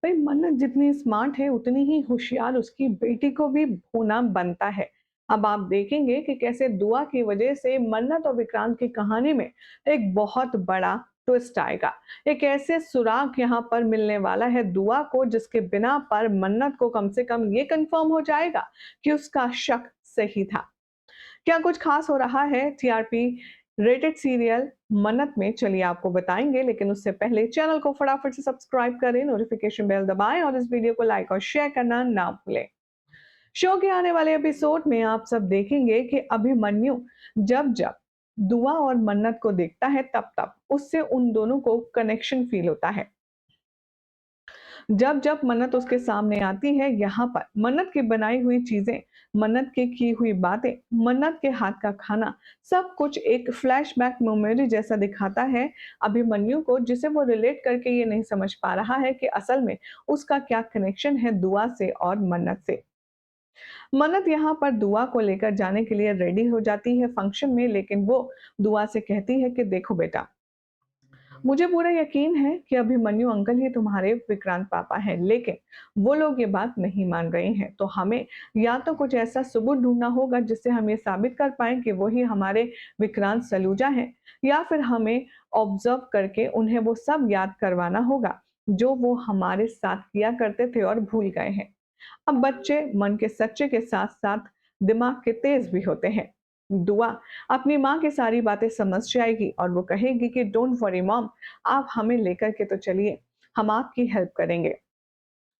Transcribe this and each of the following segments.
भाई मन्नत जितनी स्मार्ट है उतनी ही होशियार उसकी बेटी को भी होना बनता है। अब आप देखेंगे कि कैसे दुआ की वजह से मन्नत और विक्रांत की कहानी में एक बहुत बड़ा ट्विस्ट आएगा। एक ऐसे सुराग यहाँ पर मिलने वाला है दुआ को जिसके बिना पर मन्नत को कम से कम ये कंफर्म हो जाएगा कि उसका शक सही था। क्या कुछ खास हो रहा है टीआरपी रेटेड सीरियल मन्नत में? चलिए आपको बताएंगे, लेकिन उससे पहले चैनल को फटाफट से सब्सक्राइब करें, नोटिफिकेशन बेल दबाएं और इस वीडियो को लाइक और शेयर करना ना भूलें। शो के आने वाले एपिसोड में आप सब देखेंगे कि अभिमन्यु जब जब दुआ और मन्नत को देखता है तब तब उससे उन दोनों को कनेक्शन फील होता है। जब जब मन्नत उसके सामने आती है, यहाँ पर मन्नत की बनाई हुई चीजें, मन्नत की हुई बातें, मन्नत के हाथ का खाना, सब कुछ एक फ्लैशबैक मेमोरी जैसा दिखाता है अभिमन्यु को, जिसे वो रिलेट करके ये नहीं समझ पा रहा है कि असल में उसका क्या कनेक्शन है दुआ से और मन्नत से। मन्नत यहाँ पर दुआ को लेकर जाने के लिए रेडी हो जाती है फंक्शन में, लेकिन वो दुआ से कहती है कि देखो बेटा, मुझे पूरा यकीन है कि अभिमन्यु अंकल ही तुम्हारे विक्रांत पापा हैं, लेकिन वो लोग ये बात नहीं मान रहे हैं। तो हमें या तो कुछ ऐसा सबूत ढूंढना होगा जिससे हम ये साबित कर पाएं कि वो ही हमारे विक्रांत सलूजा हैं, या फिर हमें ऑब्जर्व करके उन्हें वो सब याद करवाना होगा जो वो हमारे साथ किया करते थे और भूल गए हैं। अब बच्चे मन के सच्चे के साथ साथ दिमाग के तेज भी होते हैं। दुआ अपनी माँ की सारी बातें समझ जाएगी और वो कहेगी कि डोंट वरी मॉम, आप हमें लेकर के तो चलिए, हम आपकी हेल्प करेंगे।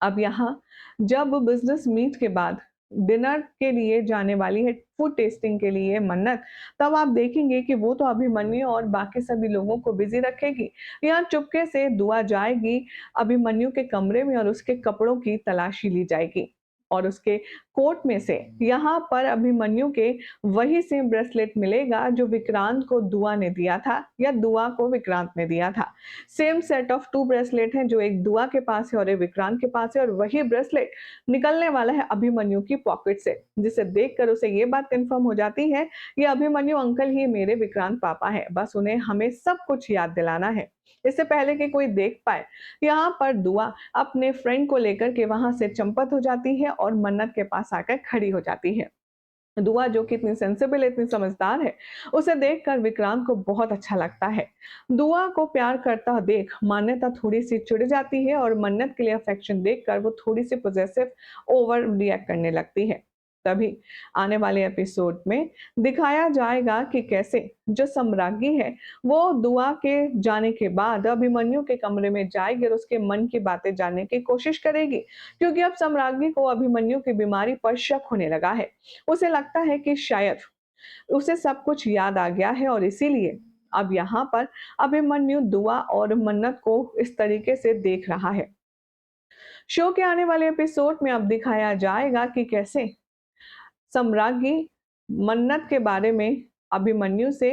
अब यहाँ जब बिजनेस मीट के बाद डिनर के लिए जाने वाली है फूड टेस्टिंग के लिए मन्नत, तब आप देखेंगे कि वो तो अभिमन्यु और बाकी सभी लोगों को बिजी रखेगी। यहाँ चुपके से दुआ जाएगी अभिमन्यु के कमरे में और उसके कपड़ों की तलाशी ली जाएगी और उसके कोट में से यहाँ पर अभिमन्यु के वही सेम ब्रेसलेट मिलेगा जो विक्रांत को दुआ ने दिया था या दुआ को विक्रांत ने दिया था। Same set of two bracelet हैं, जो एक दुआ के पास है और एक विक्रांत के पास है, और वही ब्रेसलेट निकलने वाला है अभिमन्यु की पॉकेट से, जिसे देखकर उसे ये बात कंफर्म हो जाती है ये अभिमन्यु अंकल ही मेरे विक्रांत पापा है, बस उन्हें हमें सब कुछ याद दिलाना है इससे पहले कि कोई देख पाए। यहाँ पर दुआ अपने फ्रेंड को लेकर के वहां से चंपत हो जाती है और मन्नत के पास आकर खड़ी हो जाती है। दुआ जो कि इतनी सेंसिबल है, इतनी समझदार है, उसे देखकर विक्रांत को बहुत अच्छा लगता है। दुआ को प्यार करता देख मान्यता थोड़ी सी चिढ़ जाती है और मन्नत के लिए अफेक्शन देखकर वो थोड़ी सी पोजेसिव ओवर रिएक्ट करने लगती है। तभी आने वाले एपिसोड में दिखाया जाएगा कि कैसे जो सम्राज्ञी है वो दुआ के जाने के बाद अभिमन्यु के कमरे में जाएगी और उसके मन की बातें जानने की कोशिश करेगी, क्योंकि अब सम्राज्ञी को अभिमन्यु की बीमारी पर शक होने लगा है। उसे लगता है कि शायद उसे सब कुछ याद आ गया है और इसीलिए अब यहाँ पर अभिमन्यु दुआ और मन्नत को इस तरीके से देख रहा है। शो के आने वाले एपिसोड में अब दिखाया जाएगा कि कैसे सम्राज्ञी मन्नत के बारे में अभिमन्यु से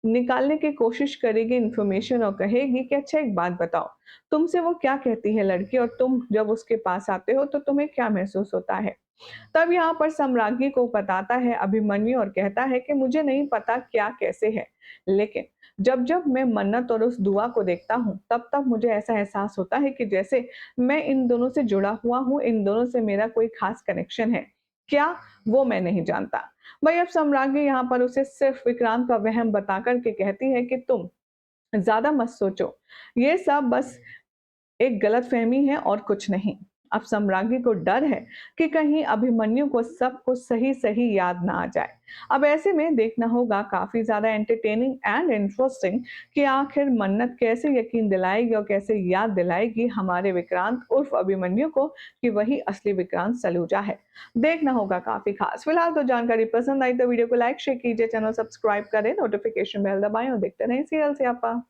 निकालने की कोशिश करेगी इंफॉर्मेशन और कहेगी कि अच्छा एक बात बताओ, तुमसे वो क्या कहती है लड़की, और तुम जब उसके पास आते हो तो तुम्हें क्या महसूस होता है। तब यहाँ पर सम्राज्ञी को बताता है अभिमन्यु और कहता है कि मुझे नहीं पता क्या कैसे है, लेकिन जब जब मैं मन्नत और उस दुआ को देखता हूँ तब तब मुझे ऐसा एहसास होता है कि जैसे मैं इन दोनों से जुड़ा हुआ हूँ, इन दोनों से मेरा कोई खास कनेक्शन है। क्या, वो मैं नहीं जानता। भाई अब सम्राज्ञी यहाँ पर उसे सिर्फ विक्रांत का वहम बता कर के कहती है कि तुम ज्यादा मत सोचो, ये सब बस एक गलतफहमी है और कुछ नहीं। अब सम्राज्ञी को डर है कि कहीं अभिमन्यु को सब कुछ सही सही याद ना आ जाए। अब ऐसे में देखना होगा काफी ज्यादा एंटरटेनिंग एंड इंटरेस्टिंग कि आखिर मन्नत कैसे यकीन दिलाएगी और कैसे याद दिलाएगी हमारे विक्रांत उर्फ अभिमन्यु को कि वही असली विक्रांत सलूजा है। देखना होगा काफी खास। फिलहाल तो जानकारी पसंद आई तो वीडियो को लाइक शेयर कीजिए, चैनल सब्सक्राइब करें, नोटिफिकेशन बेल दबाएं और देखते रहें सीरियल से आपा।